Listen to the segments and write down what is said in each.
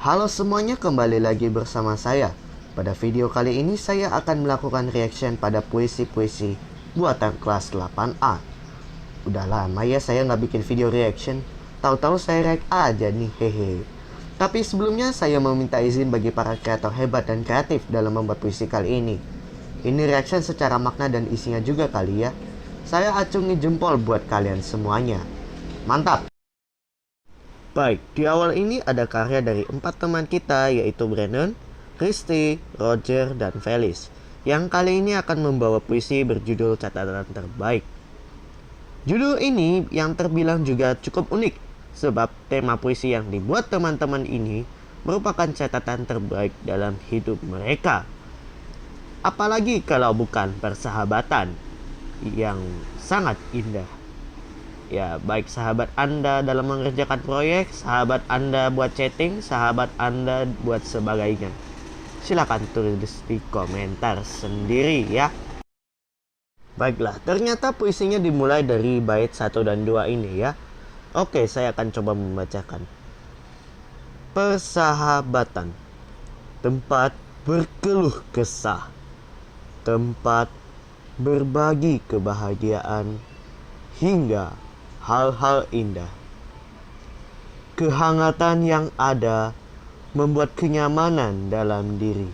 Halo semuanya, kembali lagi bersama saya. Pada video kali ini saya akan melakukan reaction pada puisi-puisi buatan kelas 8A. Udah lama ya saya nggak bikin video reaction. Tahu-tahu saya react aja nih, hehe. Tapi sebelumnya saya meminta izin bagi para kreator hebat dan kreatif dalam membuat puisi kali ini. Ini reaction secara makna dan isinya juga kali ya. Saya acungi jempol buat kalian semuanya. Mantap! Baik, di awal ini ada karya dari 4 teman kita, yaitu Brandon, Christy, Roger, dan Felis, yang kali ini akan membawa puisi berjudul Catatan Terbaik. Judul ini yang terbilang juga cukup unik, sebab tema puisi yang dibuat teman-teman ini merupakan catatan terbaik dalam hidup mereka. Apalagi kalau bukan persahabatan yang sangat indah. Ya, baik sahabat Anda dalam mengerjakan proyek, sahabat Anda buat chatting, sahabat Anda buat sebagainya. Silakan tulis di komentar sendiri ya. Baiklah, ternyata puisinya dimulai dari bait 1 dan 2 ini ya. Oke, saya akan coba membacakan. Persahabatan, tempat berkeluh kesah, tempat berbagi kebahagiaan, hingga hal-hal indah. Kehangatan yang ada membuat kenyamanan dalam diri.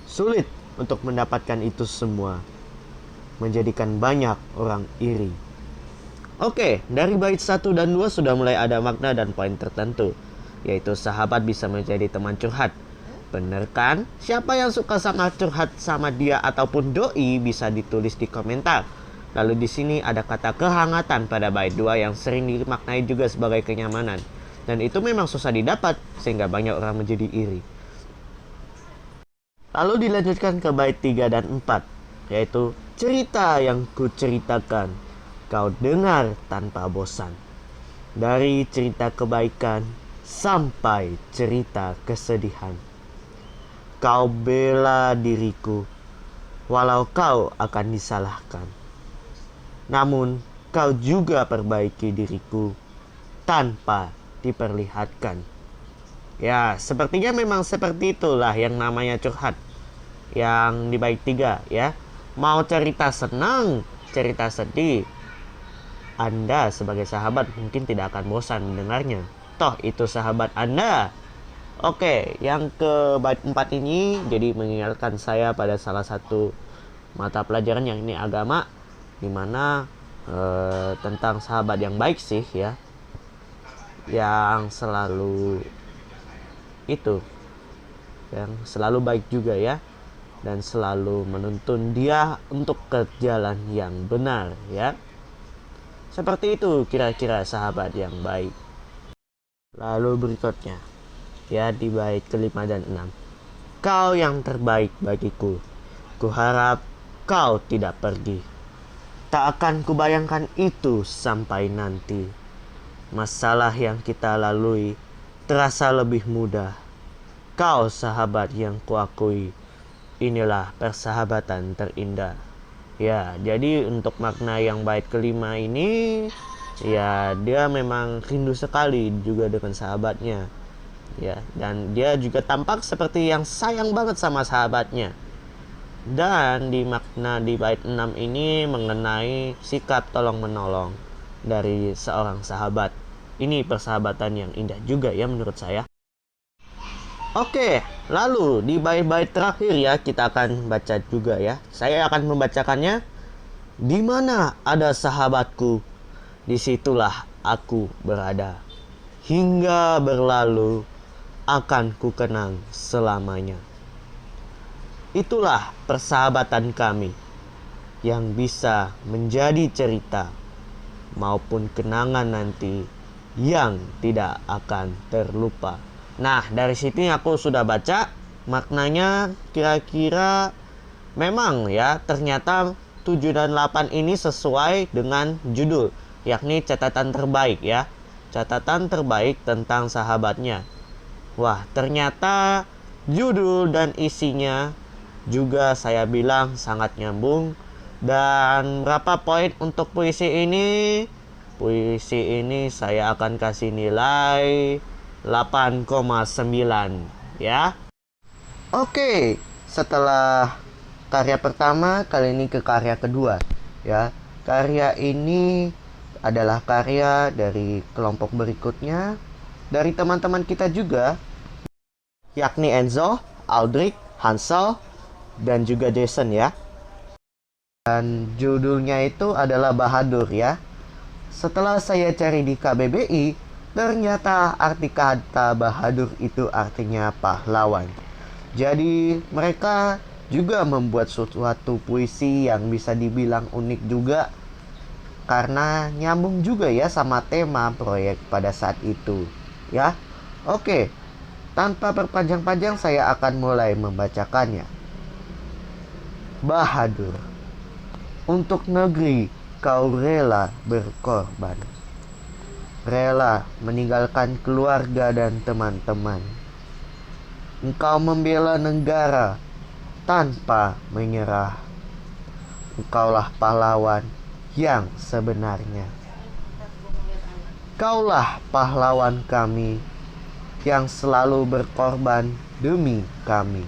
Sulit untuk mendapatkan itu semua, menjadikan banyak orang iri. Oke, dari bait 1 dan 2 sudah mulai ada makna dan poin tertentu, yaitu sahabat bisa menjadi teman curhat. Bener kan? Siapa yang suka sama curhat sama dia ataupun doi bisa ditulis di komentar. Lalu di sini ada kata kehangatan pada bait 2 yang sering dimaknai juga sebagai kenyamanan. Dan itu memang susah didapat sehingga banyak orang menjadi iri. Lalu dilanjutkan ke bait 3 dan 4, yaitu cerita yang kuceritakan kau dengar tanpa bosan. Dari cerita kebaikan sampai cerita kesedihan. Kau bela diriku walau kau akan disalahkan. Namun kau juga perbaiki diriku tanpa diperlihatkan. Ya, sepertinya memang seperti itulah yang namanya curhat. Yang di bait 3 ya. Mau cerita senang, cerita sedih, Anda sebagai sahabat mungkin tidak akan bosan mendengarnya. Toh itu sahabat Anda. Oke, yang ke bait 4 ini jadi mengingatkan saya pada salah satu mata pelajaran yang ini agama, dimana tentang sahabat yang baik sih ya, yang selalu itu, yang selalu baik juga ya, dan selalu menuntun dia untuk ke jalan yang benar ya. Seperti itu kira-kira sahabat yang baik. Lalu berikutnya ya, di bait kelima dan 6. Kau yang terbaik bagiku, kuharap kau tidak pergi. Tak akan kubayangkan itu sampai nanti. Masalah yang kita lalui terasa lebih mudah. Kau sahabat yang kuakui, inilah persahabatan terindah. Ya, jadi untuk makna yang bait kelima ini, ya dia memang rindu sekali juga dengan sahabatnya. Ya, dan dia juga tampak seperti yang sayang banget sama sahabatnya. Dan di makna di bait 6 ini mengenai sikap tolong-menolong dari seorang sahabat. Ini persahabatan yang indah juga ya menurut saya. Oke, lalu di bait-bait terakhir ya kita akan baca juga ya. Saya akan membacakannya. Di mana ada sahabatku, disitulah aku berada. Hingga berlalu akan kukenang selamanya. Itulah persahabatan kami yang bisa menjadi cerita maupun kenangan nanti yang tidak akan terlupa. Nah, dari sini aku sudah baca maknanya, kira-kira memang ya ternyata 7 dan 8 ini sesuai dengan judul, yakni catatan terbaik ya. Catatan terbaik tentang sahabatnya. Wah, ternyata judul dan isinya juga saya bilang sangat nyambung. Dan berapa poin untuk puisi ini? Puisi ini saya akan kasih nilai 8,9 ya. Oke, setelah karya pertama, kali ini ke karya kedua ya. Karya ini adalah karya dari kelompok berikutnya, dari teman-teman kita juga, yakni Enzo, Aldrich, Hansel, dan juga Jason ya. Dan judulnya itu adalah Bahadur ya. Setelah saya cari di KBBI, ternyata arti kata Bahadur itu artinya pahlawan. Jadi mereka juga membuat suatu puisi yang bisa dibilang unik juga, karena nyambung juga ya sama tema proyek pada saat itu ya. Oke, tanpa berpanjang-panjang saya akan mulai membacakannya. Bahadur, untuk negeri kau rela berkorban, rela meninggalkan keluarga dan teman-teman. Engkau membela negara tanpa menyerah. Engkaulah pahlawan yang sebenarnya. Kaulah pahlawan kami yang selalu berkorban demi kami,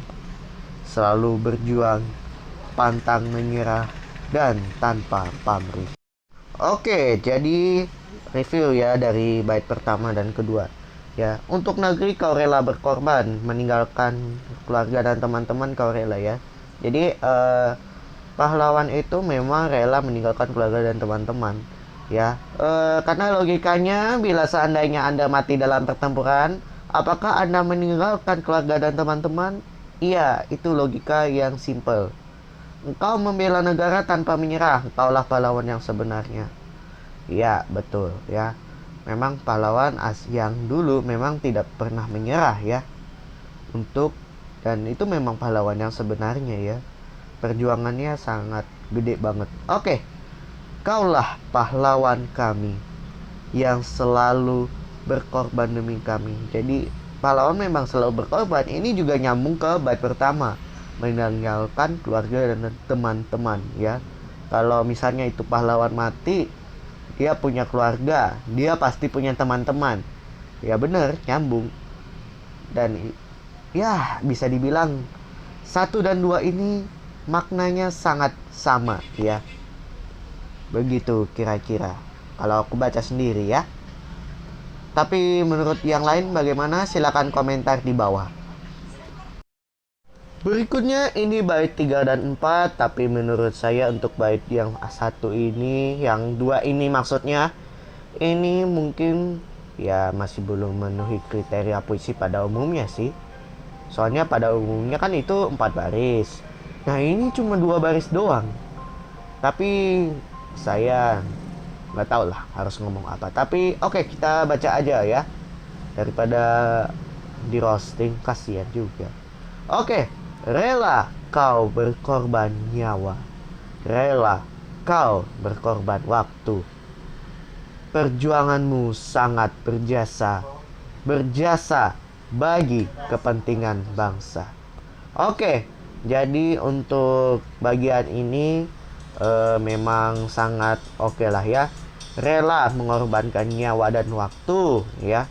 selalu berjuang, pantang menyerah, dan tanpa pamrih. Oke, jadi review ya dari bait pertama dan kedua. Ya, untuk negeri kau rela berkorban, meninggalkan keluarga dan teman-teman kau rela ya. Jadi pahlawan itu memang rela meninggalkan keluarga dan teman-teman ya. Karena logikanya, bila seandainya Anda mati dalam pertempuran, apakah Anda meninggalkan keluarga dan teman-teman? Iya, itu logika yang simple. Engkau membela negara tanpa menyerah, engkaulah pahlawan yang sebenarnya. Iya, betul ya. Memang pahlawan yang dulu memang tidak pernah menyerah ya. Dan itu memang pahlawan yang sebenarnya ya. Perjuangannya sangat gede banget. Oke. Kaulah pahlawan kami yang selalu berkorban demi kami. Jadi pahlawan memang selalu berkorban. Ini juga nyambung ke bait pertama, meninggalkan keluarga dan teman-teman ya. Kalau misalnya itu pahlawan mati, dia punya keluarga, dia pasti punya teman-teman. Ya bener, nyambung. Dan ya bisa dibilang 1 dan 2 ini maknanya sangat sama ya. Begitu kira-kira kalau aku baca sendiri ya. Tapi menurut yang lain bagaimana? Silakan komentar di bawah. Berikutnya ini bait 3 dan 4, tapi menurut saya untuk bait yang 1 ini, yang 2 ini maksudnya, ini mungkin ya masih belum memenuhi kriteria puisi pada umumnya sih. Soalnya pada umumnya kan itu 4 baris. Nah ini cuma 2 baris doang. Tapi saya nggak tahu lah harus ngomong apa. Tapi oke, kita baca aja ya. Daripada di roasting, kasihan juga. Oke. Rela kau berkorban nyawa, rela kau berkorban waktu. Perjuanganmu sangat berjasa, berjasa bagi kepentingan bangsa. Oke, jadi untuk bagian ini memang sangat oke lah ya. Rela mengorbankan nyawa dan waktu ya.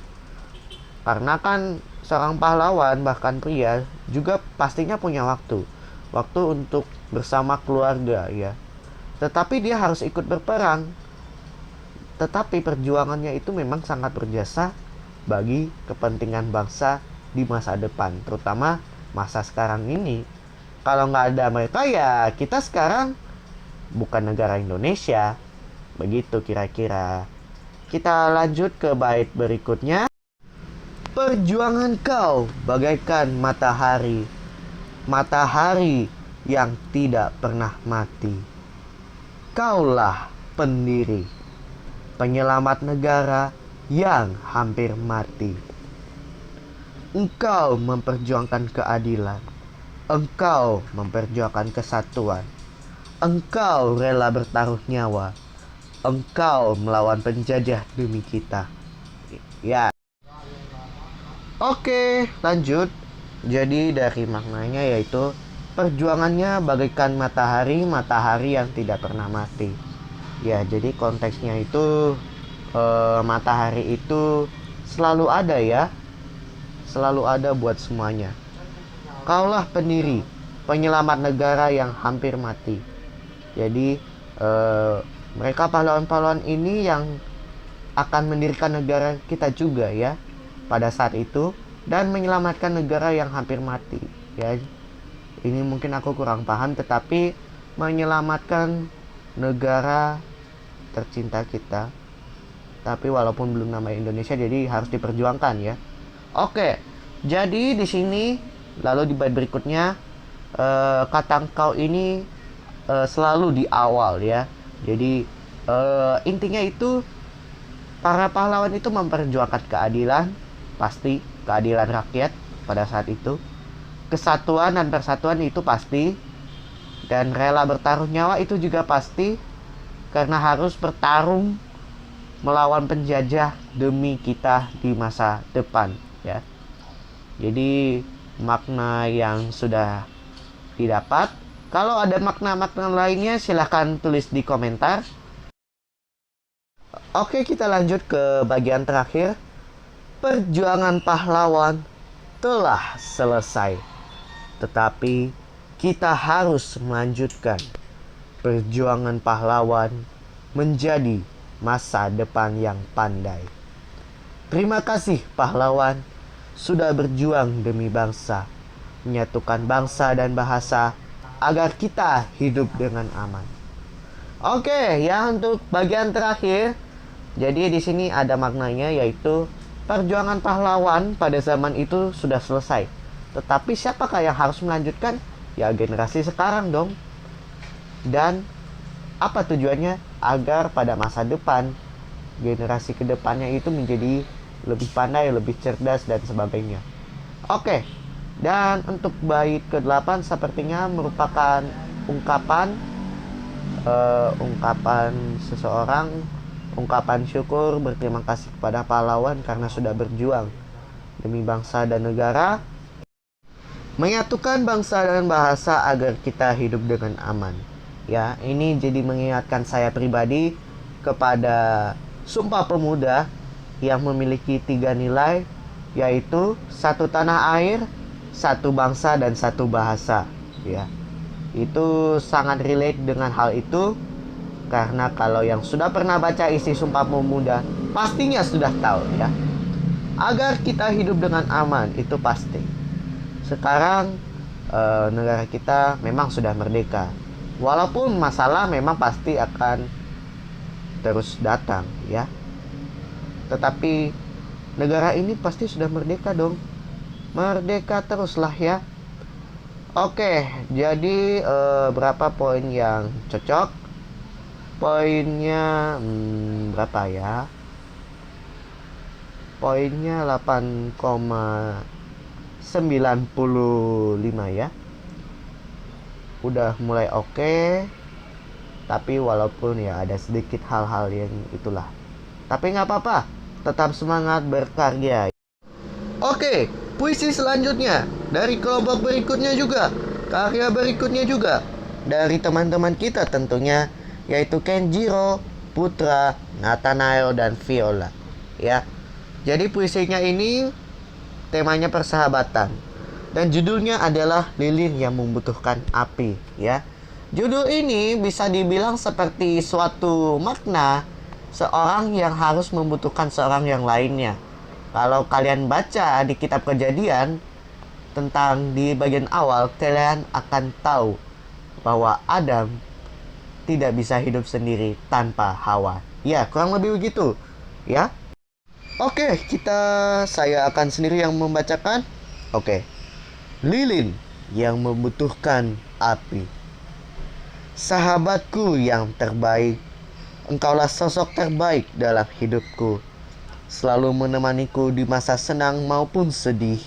Karena kan seorang pahlawan, bahkan pria, juga pastinya punya waktu untuk bersama keluarga ya. Tetapi dia harus ikut berperang. Tetapi perjuangannya itu memang sangat berjasa bagi kepentingan bangsa di masa depan, terutama masa sekarang ini. Kalau nggak ada mereka ya kita sekarang bukan negara Indonesia. Begitu kira-kira. Kita lanjut ke bait berikutnya. Perjuangan kau bagaikan matahari, matahari yang tidak pernah mati. Kaulah pendiri, penyelamat negara yang hampir mati. Engkau memperjuangkan keadilan, engkau memperjuangkan kesatuan, engkau rela bertaruh nyawa, engkau melawan penjajah demi kita. Ya. Oke, lanjut. Jadi dari maknanya yaitu perjuangannya bagaikan matahari, matahari yang tidak pernah mati. Ya, jadi konteksnya itu matahari itu selalu ada ya. selalu ada buat semuanya. Kaulah pendiri, penyelamat negara yang hampir mati. Jadi mereka pahlawan-pahlawan ini yang akan mendirikan negara kita juga ya pada saat itu, dan menyelamatkan negara yang hampir mati ya. Ini mungkin aku kurang paham, tetapi menyelamatkan negara tercinta kita. Tapi walaupun belum nama Indonesia, jadi harus diperjuangkan ya. Oke, jadi di sini lalu di bait berikutnya kata engkau ini selalu di awal ya. Jadi intinya itu para pahlawan itu memperjuangkan keadilan, pasti keadilan rakyat pada saat itu. Kesatuan dan persatuan itu pasti, dan rela bertaruh nyawa itu juga pasti, karena harus bertarung melawan penjajah demi kita di masa depan ya. Jadi makna yang sudah didapat. Kalau ada makna-makna lainnya silahkan tulis di komentar. Oke, kita lanjut ke bagian terakhir. Perjuangan pahlawan telah selesai, tetapi kita harus melanjutkan perjuangan pahlawan menjadi masa depan yang pandai. Terima kasih pahlawan sudah berjuang demi bangsa, menyatukan bangsa dan bahasa agar kita hidup dengan aman. Oke, ya untuk bagian terakhir. Jadi di sini ada maknanya, yaitu perjuangan pahlawan pada zaman itu sudah selesai. Tetapi siapakah yang harus melanjutkan? Ya generasi sekarang dong. Dan apa tujuannya? Agar pada masa depan generasi kedepannya itu menjadi lebih pandai, lebih cerdas dan sebagainya. Oke. Dan untuk bait ke-8 sepertinya merupakan ungkapan seseorang, ungkapan syukur berterima kasih kepada pahlawan karena sudah berjuang demi bangsa dan negara, menyatukan bangsa dan bahasa agar kita hidup dengan aman. Ya, ini jadi mengingatkan saya pribadi kepada Sumpah Pemuda yang memiliki 3 nilai, yaitu 1 tanah air, 1 bangsa, dan 1 bahasa. Ya, itu sangat relate dengan hal itu, karena kalau yang sudah pernah baca isi Sumpah Pemuda pastinya sudah tahu ya. Agar kita hidup dengan aman itu pasti. Sekarang negara kita memang sudah merdeka. Walaupun masalah memang pasti akan terus datang ya. Tetapi negara ini pasti sudah merdeka dong. Merdeka teruslah ya. Oke, jadi berapa poin yang cocok? Poinnya berapa ya? Poinnya 8,95 ya. Udah mulai oke. Tapi walaupun ya ada sedikit hal-hal yang itulah. Tapi nggak apa-apa, tetap semangat berkarya. Oke, puisi selanjutnya dari kelompok berikutnya juga, karya berikutnya juga dari teman-teman kita tentunya, yaitu Kenjiro, Putra, Nathanael, dan Viola. Ya, jadi puisinya ini temanya persahabatan, dan judulnya adalah Lilin yang Membutuhkan Api. Ya, judul ini bisa dibilang seperti suatu makna seorang yang harus membutuhkan seorang yang lainnya. Kalau kalian baca di kitab Kejadian tentang di bagian awal, kalian akan tahu bahwa Adam tidak bisa hidup sendiri tanpa Hawa. Ya, kurang lebih begitu. Ya. Oke, saya akan sendiri yang membacakan. Oke. Lilin yang membutuhkan api. Sahabatku yang terbaik, engkaulah sosok terbaik dalam hidupku. Selalu menemaniku di masa senang maupun sedih.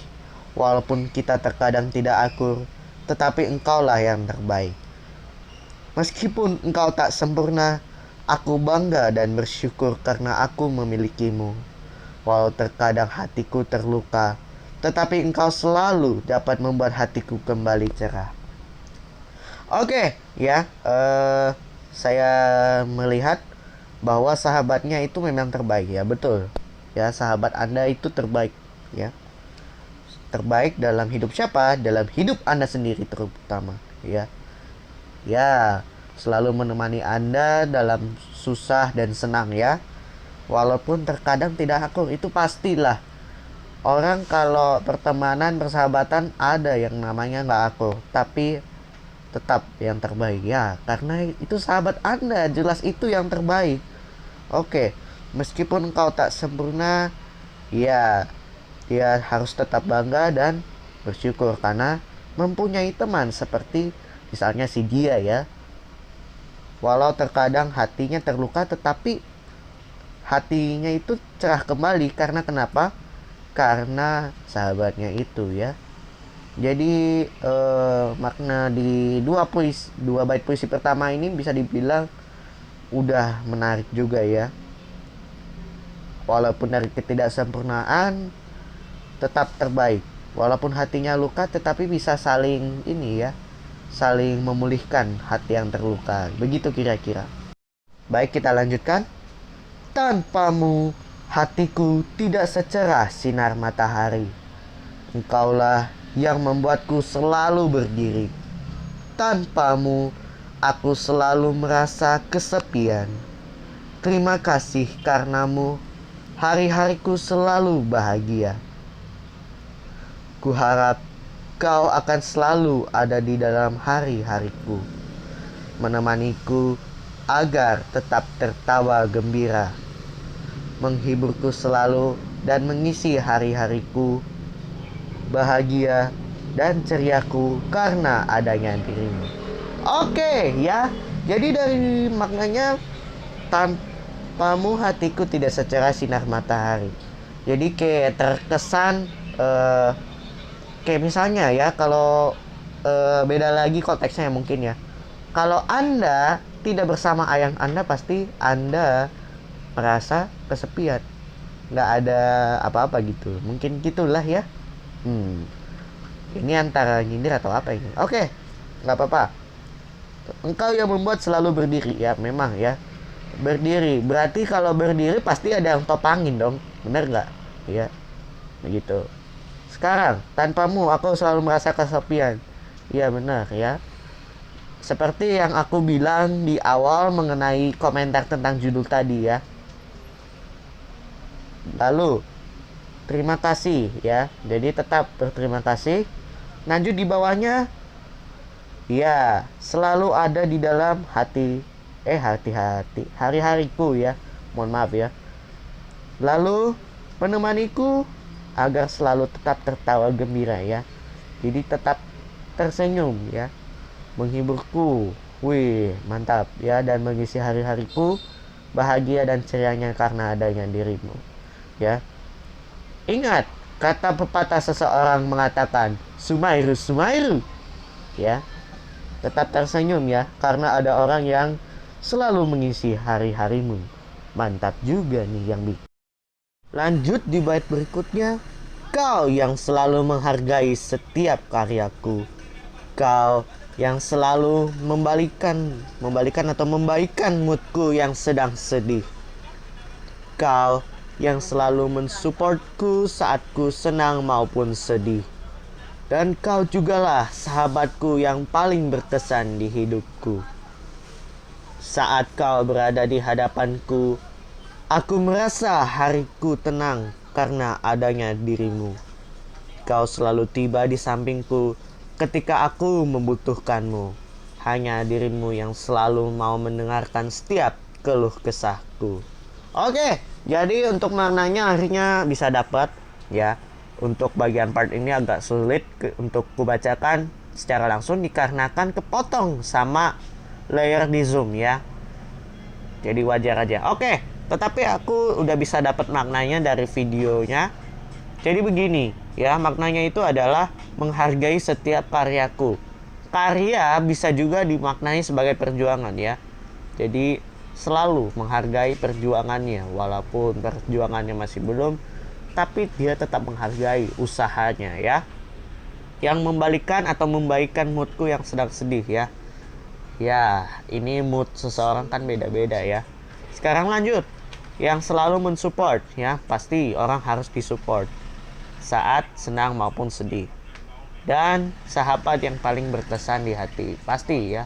Walaupun kita terkadang tidak akur, tetapi engkaulah yang terbaik. Meskipun engkau tak sempurna, aku bangga dan bersyukur karena aku memilikimu. Walau terkadang hatiku terluka, tetapi engkau selalu dapat membuat hatiku kembali cerah. Oke, ya, saya melihat bahwa sahabatnya itu memang terbaik ya, betul. Ya, sahabat Anda itu terbaik ya. terbaik dalam hidup siapa? Dalam hidup Anda sendiri terutama, ya. Ya, selalu menemani Anda dalam susah dan senang, ya. Walaupun terkadang tidak akur, itu pastilah. Orang kalau pertemanan, persahabatan ada yang namanya nggak akur, tapi tetap yang terbaik, ya. Karena itu sahabat Anda, jelas itu yang terbaik. Oke, meskipun kau tak sempurna, ya, dia harus tetap bangga dan bersyukur karena mempunyai teman seperti misalnya si dia, ya. Walau terkadang hatinya terluka, tetapi hatinya itu cerah kembali. Karena kenapa? Karena sahabatnya itu, ya. Jadi makna di dua bait puisi pertama ini bisa dibilang udah menarik juga, ya. Walaupun dari ketidaksempurnaan tetap terbaik. Walaupun hatinya luka, tetapi bisa saling ini, ya, saling memulihkan hati yang terluka. Begitu kira-kira. Baik, kita lanjutkan. Tanpamu hatiku tidak secerah sinar matahari. Engkaulah yang membuatku selalu berdiri. Tanpamu aku selalu merasa kesepian. Terima kasih karenamu hari-hariku selalu bahagia. Kuharap kau akan selalu ada di dalam hari-hariku, menemaniku agar tetap tertawa gembira, menghiburku selalu dan mengisi hari-hariku bahagia dan ceriaku karena adanya dirimu. Oke, ya. Jadi dari maknanya, tanpamu hatiku tidak secerah sinar matahari. Jadi kayak terkesan kayak misalnya, ya, kalau beda lagi konteksnya mungkin, ya. Kalau Anda tidak bersama ayah Anda, pasti Anda merasa kesepian, nggak ada apa-apa gitu. Mungkin gitulah, ya. Ini antara nyindir atau apa ini? Oke, nggak apa-apa. Engkau yang membuat selalu berdiri, ya. Memang, ya, berdiri. Berarti kalau berdiri pasti ada yang topangin dong, bener nggak? Ya, begitu. Sekarang, tanpamu aku selalu merasa kesepian. Ya, benar, ya. Seperti yang aku bilang di awal mengenai komentar tentang judul tadi, ya. Lalu terima kasih, ya. Jadi tetap berterima kasih. Lanjut di bawahnya, ya, selalu ada di dalam hati-hati hari-hariku, ya. Mohon maaf, ya. Lalu menemaniku agar selalu tetap tertawa gembira, ya. Jadi tetap tersenyum, ya. Menghiburku, wih, mantap, ya. Dan mengisi hari-hariku bahagia dan cerianya karena adanya dirimu, ya. Ingat, kata pepatah seseorang mengatakan, Sumairu, Sumairu, ya. Tetap tersenyum, ya, karena ada orang yang selalu mengisi hari-harimu. Mantap juga nih yang bikin. Lanjut di bait berikutnya. Kau yang selalu menghargai setiap karyaku. Kau yang selalu membalikan atau membaikan moodku yang sedang sedih. Kau yang selalu mensupportku saat ku senang maupun sedih. Dan kau jugalah sahabatku yang paling berkesan di hidupku. Saat kau berada di hadapanku, aku merasa hariku tenang karena adanya dirimu. Kau selalu tiba di sampingku ketika aku membutuhkanmu. Hanya dirimu yang selalu mau mendengarkan setiap keluh kesahku. Oke, jadi untuk maknanya akhirnya bisa dapat, ya. Untuk bagian part ini agak sulit untuk kubacakan secara langsung dikarenakan kepotong sama layer di Zoom, ya. Jadi wajar aja. Oke, tetapi aku udah bisa dapat maknanya dari videonya. Jadi begini, ya, maknanya itu adalah menghargai setiap karyaku. Karya bisa juga dimaknai sebagai perjuangan, ya. Jadi selalu menghargai perjuangannya, walaupun perjuangannya masih belum, tapi dia tetap menghargai usahanya, ya. Yang membalikan atau membaikan moodku yang sedang sedih, ya. Ya, ini mood seseorang kan beda-beda, ya. Sekarang lanjut. Yang selalu mensupport, ya. Pasti orang harus disupport. saat senang maupun sedih. Dan sahabat yang paling berkesan di hati, pasti ya.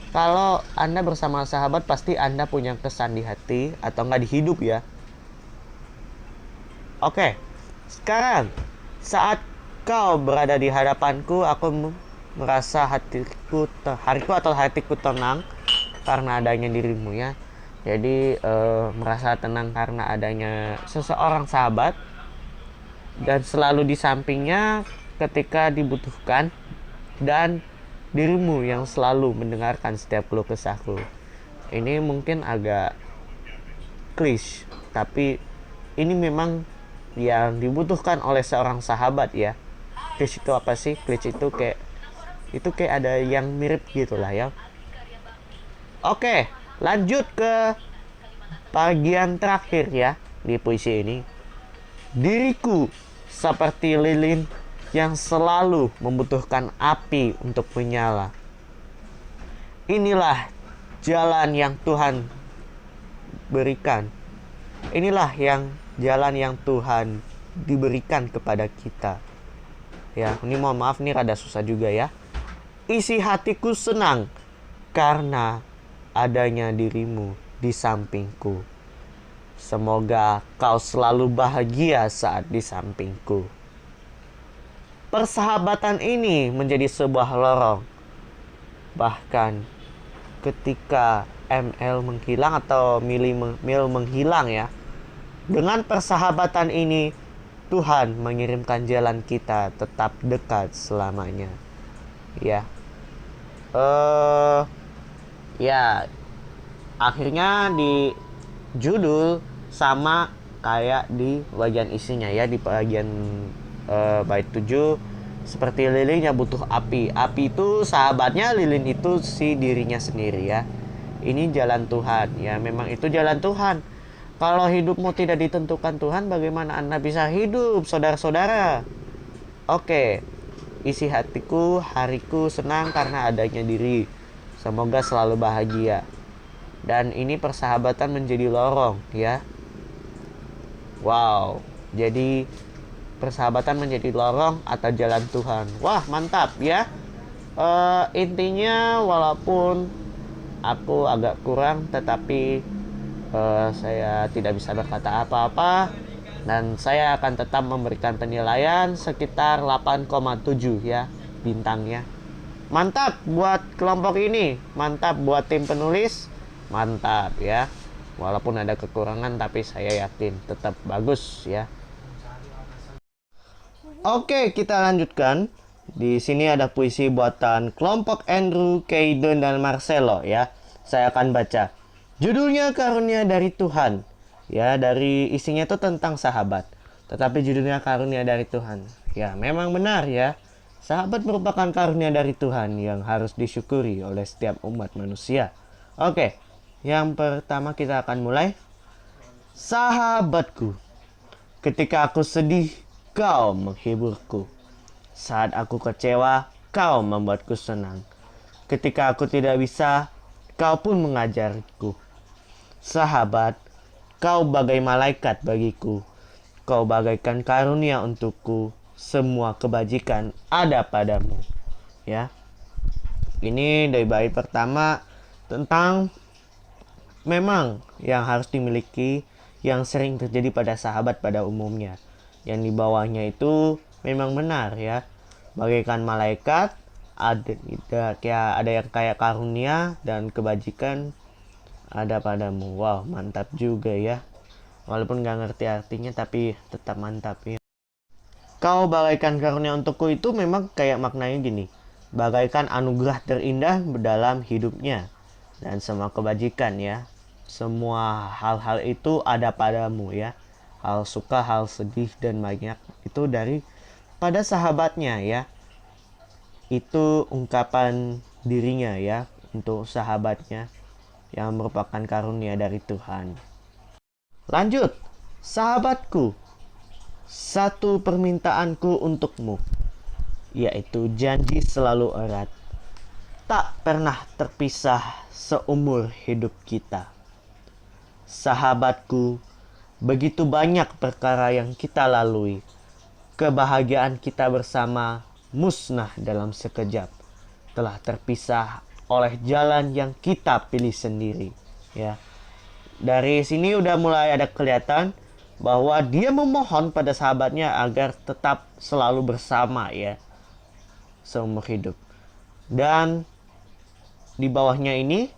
Kalau Anda bersama sahabat, pasti Anda punya kesan di hati atau nggak di hidup ya. Oke, sekarang saat kau berada di hadapanku, aku merasa hatiku tenang karena adanya dirimu ya. Jadi merasa tenang karena adanya seseorang sahabat dan selalu di sampingnya ketika dibutuhkan, dan dirimu yang selalu mendengarkan setiap keluh kesahku. Ini mungkin agak klise, tapi ini memang yang dibutuhkan oleh seorang sahabat ya. Klise itu apa sih? Klise itu kayak ada yang mirip gitulah ya. Oke, lanjut ke bagian terakhir ya di puisi ini. Diriku seperti lilin yang selalu membutuhkan api untuk menyala. Inilah jalan yang Tuhan berikan. Inilah jalan yang Tuhan diberikan kepada kita. Ya, ini mohon maaf nih rada susah juga ya. Isi hatiku senang karena adanya dirimu di sampingku. Semoga kau selalu bahagia saat di sampingku. Persahabatan ini menjadi sebuah lorong. Bahkan ketika ML menghilang atau Mil menghilang ya, dengan persahabatan ini Tuhan mengirimkan jalan kita tetap dekat selamanya. Ya. Ya, akhirnya di judul sama kayak di bagian isinya ya, di bagian bait 7, seperti lilin yang butuh api. Api itu sahabatnya, lilin itu si dirinya sendiri ya. Ini jalan Tuhan ya, memang itu jalan Tuhan. Kalau hidupmu tidak ditentukan Tuhan, bagaimana Anda bisa hidup, saudara-saudara? Oke, isi hariku senang karena adanya diri. Semoga selalu bahagia. Dan ini persahabatan menjadi lorong ya. Wow, jadi persahabatan menjadi lorong atau jalan Tuhan. Wah, mantap ya. Intinya walaupun aku agak kurang, tetapi saya tidak bisa berkata apa-apa, dan saya akan tetap memberikan penilaian sekitar 8,7 ya bintangnya. Mantap buat kelompok ini, mantap buat tim penulis, mantap ya. Walaupun ada kekurangan, tapi saya yakin tetap bagus ya. Oke, kita lanjutkan. Di sini ada puisi buatan kelompok Andrew, Kaiden, dan Marcelo ya. Saya akan baca. Judulnya Karunia dari Tuhan. Ya, dari isinya itu tentang sahabat. Tetapi judulnya Karunia dari Tuhan. Ya, memang benar ya. Sahabat merupakan karunia dari Tuhan yang harus disyukuri oleh setiap umat manusia. Oke, yang pertama kita akan mulai. Sahabatku, ketika aku sedih, kau menghiburku. Saat aku kecewa, kau membuatku senang. Ketika aku tidak bisa, kau pun mengajarku. Sahabat, kau bagai malaikat bagiku. Kau bagaikan karunia untukku. Semua kebajikan ada padamu. Ya. Ini dari bait pertama tentang memang yang harus dimiliki, yang sering terjadi pada sahabat pada umumnya. Yang di bawahnya itu memang benar ya. Bagaikan malaikat, ada yang kayak karunia dan kebajikan ada padamu. Wow, mantap juga ya. Walaupun gak ngerti artinya, tapi tetap mantap ya. Kau bagaikan karunia untukku itu memang kayak maknanya gini. Bagaikan anugerah terindah dalam hidupnya. Dan semua kebajikan ya. Semua hal-hal itu ada padamu ya. Hal suka, hal sedih, dan banyak itu dari pada sahabatnya ya. Itu ungkapan dirinya ya untuk sahabatnya yang merupakan karunia dari Tuhan. Lanjut, sahabatku, satu permintaanku untukmu, yaitu janji selalu erat, tak pernah terpisah seumur hidup kita. Sahabatku, begitu banyak perkara yang kita lalui, kebahagiaan kita bersama musnah dalam sekejap, telah terpisah oleh jalan yang kita pilih sendiri. Ya, dari sini udah mulai ada kelihatan bahwa dia memohon pada sahabatnya agar tetap selalu bersama ya, seumur hidup. Dan di bawahnya ini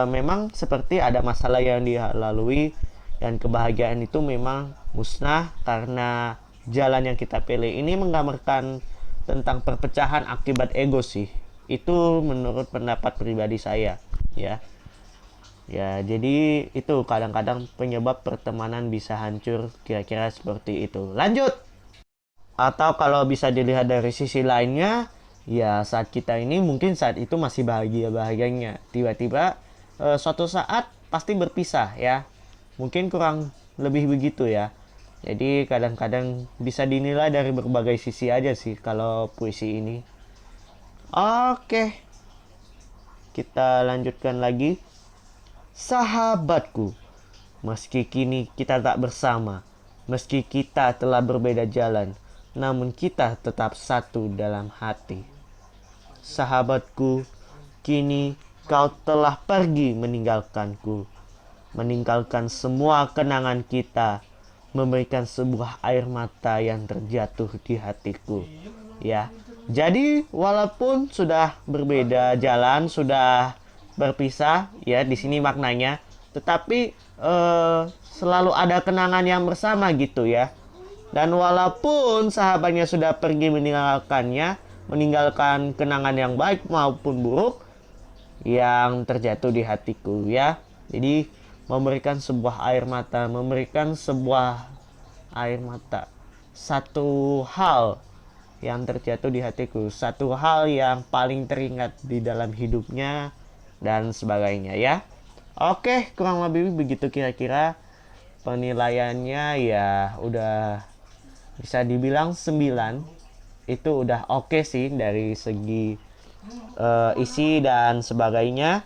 memang seperti ada masalah yang dilalui, dan kebahagiaan itu memang musnah karena jalan yang kita pilih. Ini menggambarkan tentang perpecahan akibat ego sih. Itu menurut pendapat pribadi saya ya. Ya, jadi itu kadang-kadang penyebab pertemanan bisa hancur, kira-kira seperti itu. Lanjut. Atau kalau bisa dilihat dari sisi lainnya, ya saat kita ini mungkin saat itu masih bahagia-bahagianya. Tiba-tiba suatu saat pasti berpisah ya. Mungkin kurang lebih begitu ya. Jadi kadang-kadang bisa dinilai dari berbagai sisi aja sih kalau puisi ini. Oke, kita lanjutkan lagi. Sahabatku, meski kini kita tak bersama, meski kita telah berbeda jalan, namun kita tetap satu dalam hati. Sahabatku, kini kau telah pergi meninggalkanku, meninggalkan semua kenangan kita, memberikan sebuah air mata yang terjatuh di hatiku. Ya, jadi walaupun sudah berbeda jalan, sudah berpisah, ya di sini maknanya, tetapi selalu ada kenangan yang bersama gitu ya. Dan walaupun sahabatnya sudah pergi meninggalkannya, meninggalkan kenangan yang baik maupun buruk yang terjatuh di hatiku ya. Jadi memberikan sebuah air mata, memberikan sebuah air mata, satu hal yang terjatuh di hatiku, satu hal yang paling teringat di dalam hidupnya dan sebagainya ya. Oke, kurang lebih begitu kira-kira penilaiannya ya. Udah bisa dibilang 9. Itu udah oke sih dari segi isi dan sebagainya.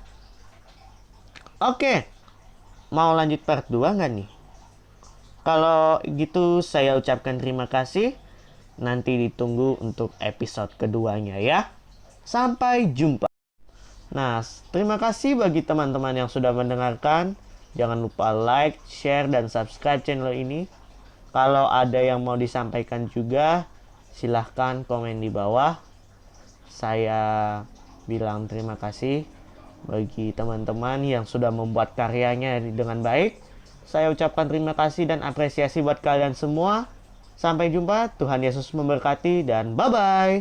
Oke, mau lanjut part 2 nggak nih? Kalau gitu saya ucapkan terima kasih. Nanti ditunggu untuk episode keduanya ya. Sampai jumpa. Nah, terima kasih bagi teman-teman yang sudah mendengarkan. Jangan lupa like, share, dan subscribe channel ini. Kalau ada yang mau disampaikan juga, silahkan komen di bawah. Saya bilang terima kasih bagi teman-teman yang sudah membuat karyanya dengan baik. Saya ucapkan terima kasih dan apresiasi buat kalian semua. Sampai jumpa, Tuhan Yesus memberkati, dan bye-bye.